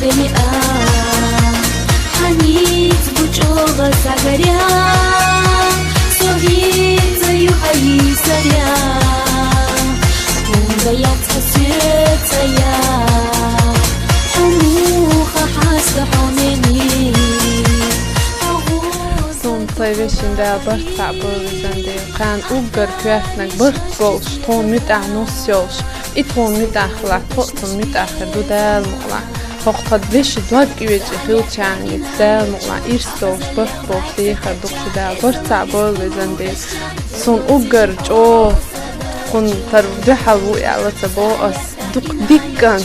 بليئة حنيت بوجوغة سعقريا صهيت زيو حي سريا ومضيعت حسيت سيا حموخة حاسة حوميني طيبشين ده برتع بوزندي كان أوجر كوافنك برتبولش طون متع نصيوش إتون متع خلا طقطن متع خدو دال مغلا وقت بيش دواد كيوش خيوت يعني دال مغلا إرستوش برتبولش دي خدوش ده برتع بوزندي صون أوجر جو كن تربيحة بوي على تبوأس دوك ديكان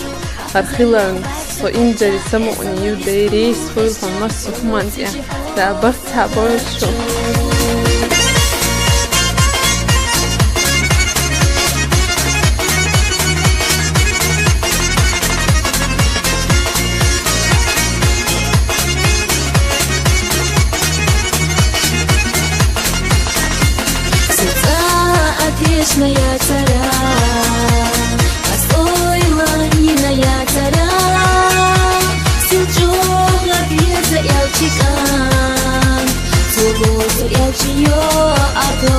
هرخلان سو إنجري سمعني يودي ريس فولهم مرسو همانتيا ده برتع بوشو Снова я цара, а стоила не на я цара. Силчога пьеса ялчикан, субботу ялчиё ато.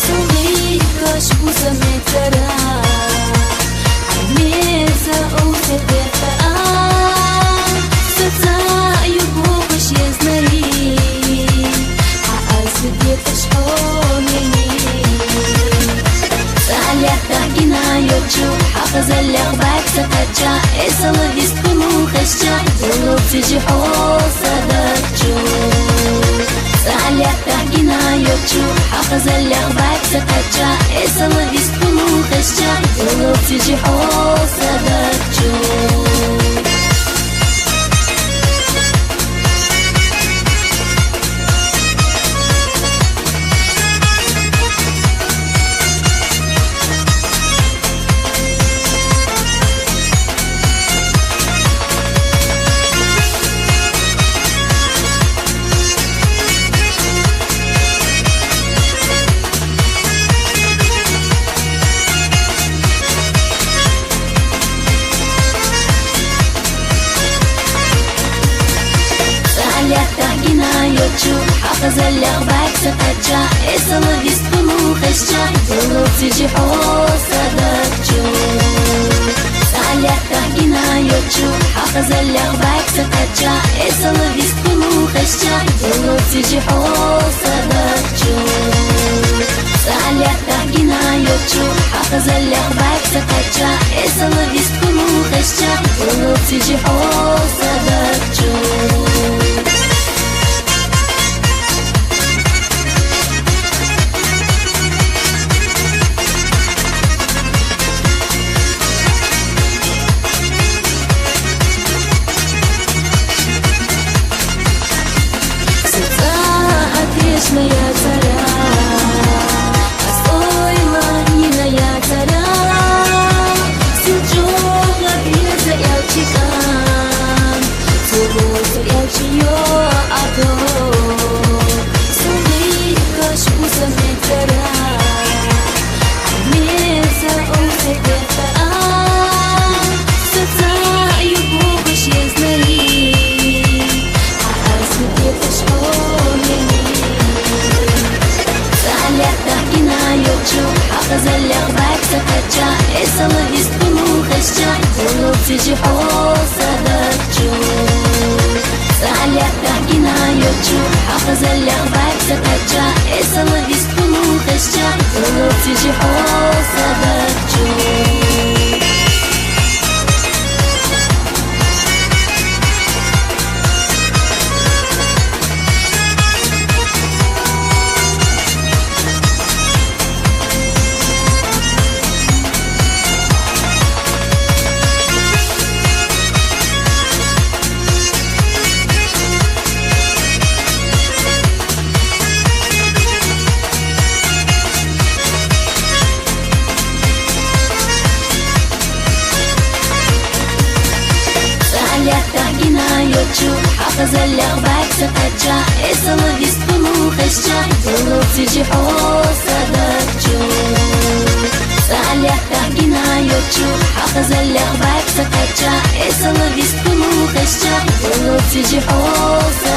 Сумика шпуса метара, а меса усетета. Саца юбока шезнari, а азбета шхонени. Тахгина йочу, хafazallaq back sakacha, esala viskunu khascha, zolotsi jihosa dakchu. Tahgina yocchu, hafazallaq back sakacha, esala viskunu khascha, zolotsi jihosa dakchu. Хafazallaq back sakacha, esala viskunu khascha, zolotsi jihosa dakchu. Tahgina yocchu, hafazallaq back sakacha, esala viskunu khascha, zolotsi jihosa dakchu. Tahgina yocchu, hafazallaq back sakacha, esala viskunu khascha, zolotsi jihosa dakchu. Моя цара, а стоила не на я цара. Силчога пьеса ялчикан, субботу ялчиё ато. Сумика шпуса метара, меса усетета. Саца юбока шезнari, а азбета шхонени. Тахгина йочу, хafazallaq back sakacha, esala viskunu khascha, zolotsi jihosa dakchu. Tahgina yocchu, hafazallaq back sakacha, esala viskunu khascha, zolotsi jihosa dakchu. Hafazallaq back sakacha, esala viskunu khascha, zolotsi jihosa dakchu. Tahgina yocchu, hafazallaq back sakacha, esala голове стулу хаща, волосы же оса.